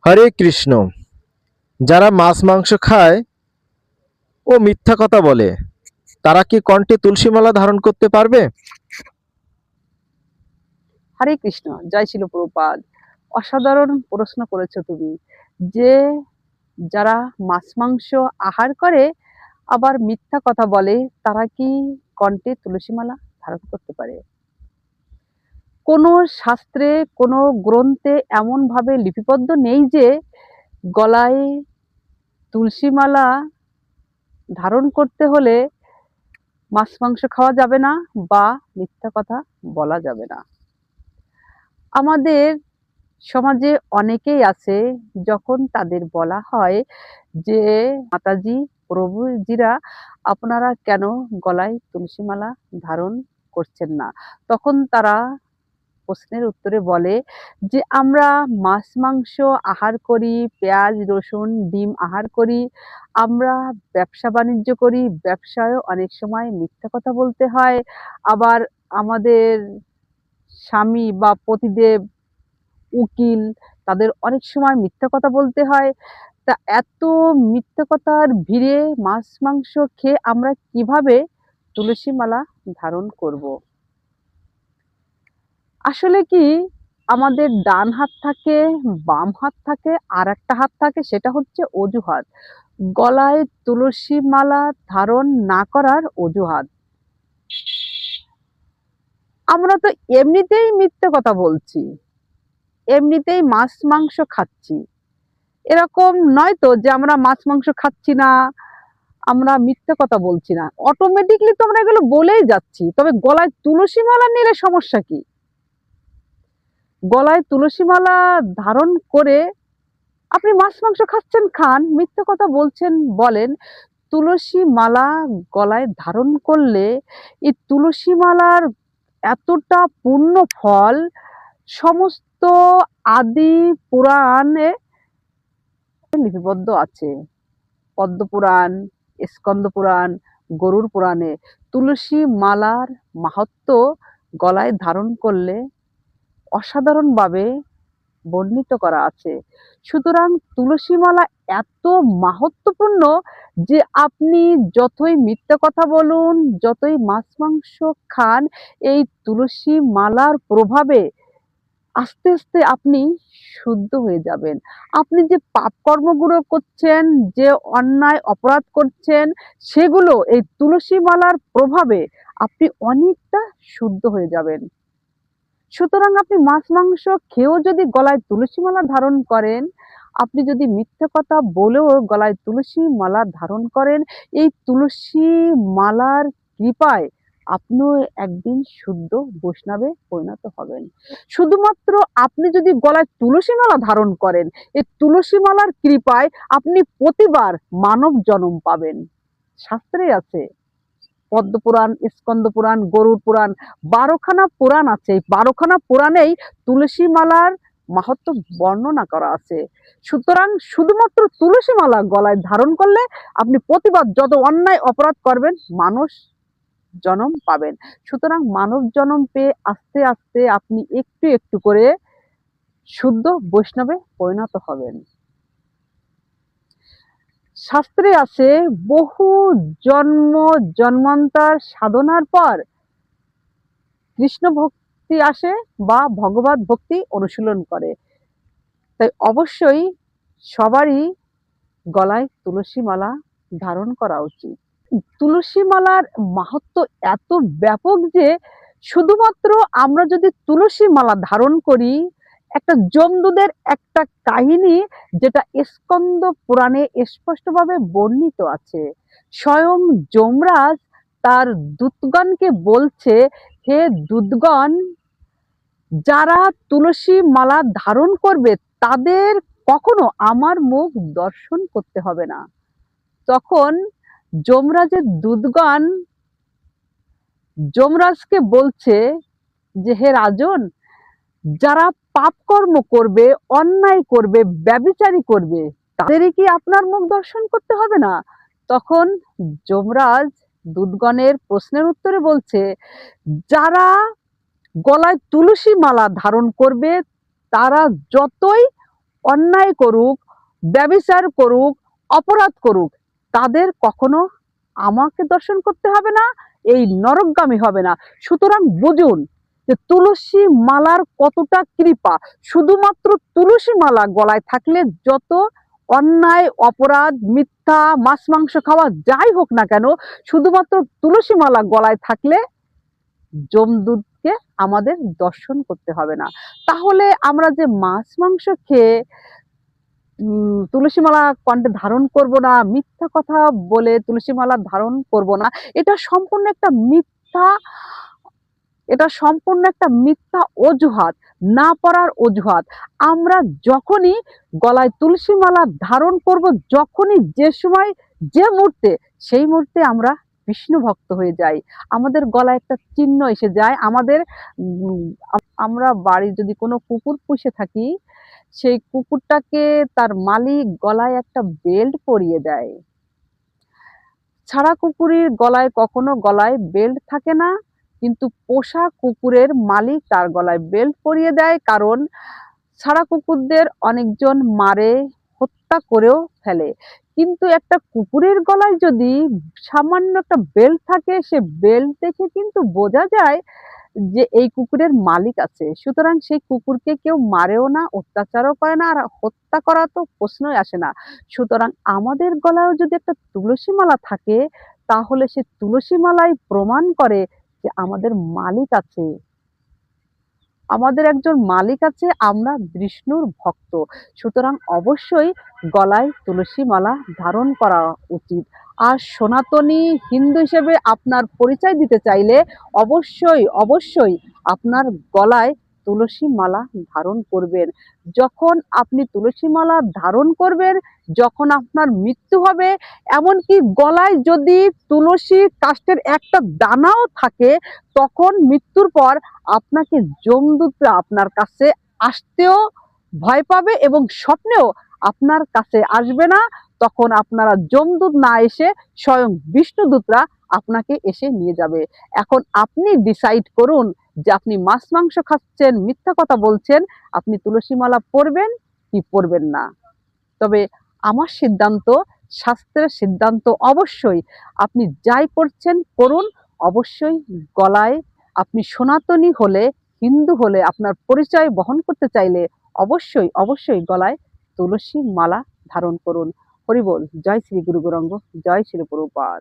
হরে কৃষ্ণ। যারা মাছ মাংস খায় ও মিথ্যা কথা বলে তারা কি কণ্ঠে তুলসী মালা ধারণ করতে পারবে? হরে কৃষ্ণ, জয় শিল প্রভুপাদ। অসাধারণ প্রশ্ন করেছো তুমি। যে যারা মাছ মাংস আহার করে আবার মিথ্যা কথা বলে তারা কি কণ্ঠে তুলসী মালা ধারণ করতে পারে? কোনো শাস্ত্রে, কোনো গ্রন্থে এমন ভাবে লিপিবদ্ধ নেই যে গলায় তুলসী মালা ধারণ করতে হলে মাছ মাংস খাওয়া যাবে না বা মিথ্যা কথা বলা যাবে না। আমাদের সমাজে অনেকেই আছে, যখন তাদের বলা হয় যে মাতাজি, প্রভুজিরা আপনারা কেন গলায় তুলসী মালা ধারণ করছেন না, তখন তারা প্রশ্নের উত্তরে বলে যে আমরা মাছ মাংস আহার করি, পেঁয়াজ রসুন ডিম আহার করি, আমরা ব্যবসা বাণিজ্য করি, ব্যবসায়ও অনেক সময় মিথ্যা কথা বলতে হয়। আবার আমাদের স্বামী বা পতিদেব, উকিল, তাদের অনেক সময় মিথ্যা কথা বলতে হয়। তা এত মিথ্যা কথার ভিড়ে মাছ মাংস খেয়ে আমরা কিভাবে তুলসী মালা ধারণ করব? আসলে কি, আমাদের ডান হাত থাকে, বাম হাত থাকে, আর একটা হাত থাকে, সেটা হচ্ছে অজুহাত। গলায় তুলসী মালা ধারণ না করার অজুহাত। আমরা তো এমনিতেই মিথ্যে কথা বলছি, এমনিতেই মাছ মাংস খাচ্ছি। এরকম নয় তো যে আমরা মাছ মাংস খাচ্ছি না, আমরা মিথ্যে কথা বলছি না, অটোমেটিকলি তো আমরা এগুলো বলেই যাচ্ছি। তবে গলায় তুলসী মালা নিলে সমস্যা কি? গলায় তুলসী মালা ধারণ করে আপনি মাছ মাংস খাচ্ছেন, খান, মিথ্যে কথা বলছেন, বলেন। তুলসী মালা গলায় ধারণ করলে এই তুলসী মালার এতটা পূর্ণ ফল সমস্ত আদি পুরাণে লিপিবদ্ধ আছে। পদ্ম পুরাণ, স্কন্দ পুরাণ, গরুর পুরাণে তুলসী মালার মাহাত্ম্য গলায় ধারণ করলে অসাধারণভাবে বর্ণিত করা আছে। সুতরাং তুলসী মালা এত মাহাত্ম্যপূর্ণ যে আপনি যতই মিথ্যা কথা বলুন, যতই মাছ মাংস খান, এই তুলসী মালার প্রভাবে আস্তে আস্তে আপনি শুদ্ধ হয়ে যাবেন। আপনি যে পাপ কর্মগুলো করছেন, যে অন্যায় অপরাধ করছেন, সেগুলো এই তুলসী মালার প্রভাবে আপনি অনেকটা শুদ্ধ হয়ে যাবেন। সুতরাং আপনি মাছ মাংস খেয়েও যদি গলায় তুলসী মালা ধারণ করেন, আপনি যদি মিথ্যে কথা বলেও গলায় তুলসী মালা ধারণ করেন, এই তুলসী মালার কৃপায় আপনিও একদিন শুদ্ধ বৈষ্ণবে পরিণত হবেন। শুধুমাত্র আপনি যদি গলায় তুলসী মালা ধারণ করেন, এই তুলসী মালার কৃপায় আপনি প্রতিবার মানব জন্ম পাবেন। শাস্ত্রে আছে, পদ্ম পুরাণ, স্কন্দ পুরাণ, গরুর পুরাণ, 12খানা পুরাণ আছে। এই 12খানা পুরাণেই তুলসী মালার মাহাত্ম্য বর্ণনা করা আছে। সুতরাং শুধুমাত্র তুলসী মালা গলায় ধারণ করলে আপনি প্রতিবার যত অন্যায় অপরাধ করবেন মানুষ জন্ম পাবেন। সুতরাং মানব জন্ম পেয়ে আস্তে আস্তে আপনি একটু একটু করে শুদ্ধ বৈষ্ণবে পরিণত হবেন। শাস্ত্রে আছে, বহু জন্ম জন্মান্তর সাধনার পর কৃষ্ণ ভক্তি আসে বা ভগবত ভক্তি অনুশীলন করে। তাই অবশ্যই সবারই গলায় তুলসী মালা ধারণ করা উচিত। তুলসী মালার মাহাত্ম্য এত ব্যাপক যে শুধুমাত্র আমরা যদি তুলসী মালা ধারণ করি, একটা যমদূতের একটা কাহিনী যেটা স্কন্দ পুরাণে স্পষ্টভাবে বর্ণিত আছে। স্বয়ং যমরাজ তার দূতগণকে বলছে, হে দূতগণ, যারা তুলসী মালা ধারণ করবে তাদের কখনো আমার মুখ দর্শন করতে হবে না। তখন যমরাজের দূতগণ যমরাজকে বলছে যে, হে রাজন, যারা পাপ কর্ম করবে, অন্যায় করবে, ব্যভিচারী করবে, তাদেরই কি আপনার মুখ দর্শন করতে হবে না? তখন যমরাজ দূতগণের প্রশ্নের উত্তরে বলছে, যারা গলায় তুলসী মালা ধারণ করবে তারা যতই অন্যায় করুক, ব্যভিচার করুক, অপরাধ করুক, তাদের কখনো আমাকে দর্শন করতে হবে না, এই নরকগামী হবে না। সুতরাং বুঝুন যে তুলসী মালার কতটা কৃপা। শুধুমাত্র তুলসী মালা গলায় থাকলে যত অন্যায়, অপরাধ, মিথ্যা, মাছ মাংস খাওয়া যাই হোক না কেন, শুধুমাত্র তুলসী মালা গলায় থাকলে যমদূতকে আমাদের দর্শন করতে হবে না। তাহলে আমরা যে মাছ মাংস খেয়ে তুলসী মালা কণ্ঠে ধারণ করব না, মিথ্যা কথা বলে তুলসী মালা ধারণ করব না, এটা সম্পূর্ণ একটা মিথ্যা, এটা সম্পূর্ণ একটা মিথ্যা অজুহাত, না পারার অজুহাত। আমরা যখনই গলায় তুলসী মালা ধারণ করব, যখনই যে সময় যে মুহূর্তে, সেই মুহূর্তে আমরা বিষ্ণু ভক্ত হয়ে যাই। আমাদের গলায় একটা চিহ্ন এসে যায়। আমাদের আমরা বাড়ির যদি কোনো কুকুর পুষে থাকি, সেই কুকুরটাকে তার মালিক গলায় একটা বেল্ট পরিয়ে দেয়। ছাড়া কুকুরের গলায় কখনো গলায় বেল্ট থাকে না, কিন্তু পোষা কুকুরের মালিক তার গলায় বেল্ট পরিয়ে দেয়। কারণ ছাড়া কুকুরদের অনেকজন মারে, হত্যা করেও ফেলে। কিন্তু একটা কুকুরের গলায় যদি সামান্য একটা বেল্ট থাকে, সে বেল্ট দেখে কিন্তু বোঝা যায় যে এই কুকুরের মালিক আছে। সুতরাং সেই কুকুরকে কেউ মারেও না, অত্যাচারও করে না, আর হত্যা করা তো প্রশ্নই আসে না। সুতরাং আমাদের গলায়ও যদি একটা তুলসী মালা থাকে, তাহলে সে তুলসী মালাই প্রমাণ করে যে আমাদের মালিক আছে। আমাদের একজন মালিক আছে, আমরা বিষ্ণুর ভক্ত। সুতরাং অবশ্যই গলায় তুলসী মালা ধারণ করা উচিত। আর সনাতনী হিন্দু হিসেবে আপনার পরিচয় দিতে চাইলে অবশ্যই আপনার গলায় তুলসী মালা ধারণ করবেন। যখন আপনি তুলসী মালা ধারণ করবেন, যখন আপনার মৃত্যু হবে, এমনকি গলায় যদি তুলসী কাষ্ঠের একটা দানাও থাকে, তখন মৃত্যুর পর আপনাকে যমদূতরা আপনার কাছে আসতেও ভয় পাবে এবং স্বপ্নেও আপনার কাছে আসবে না। তখন আপনারা যমদূত না এসে স্বয়ং বিষ্ণুদূতরা আপনাকে এসে নিয়ে যাবে। এখন আপনি ডিসাইড করুন যে আপনি মাছ মাংস খাচ্ছেন, মিথ্যা কথা বলছেন, আপনি তুলসী মালা পরবেন কি পরবেন না। তবে আমার সিদ্ধান্ত, শাস্ত্রের সিদ্ধান্ত, অবশ্যই আপনি যাই করছেন করুন। অবশ্যই গলায়, আপনি সনাতনী হলে, হিন্দু হলে, আপনার পরিচয় বহন করতে চাইলে অবশ্যই গলায় তুলসী মালা ধারণ করুন। হরি বল। জয় শ্রী গুরু গৌরাঙ্গ, জয় শ্রী প্রভুপাদ।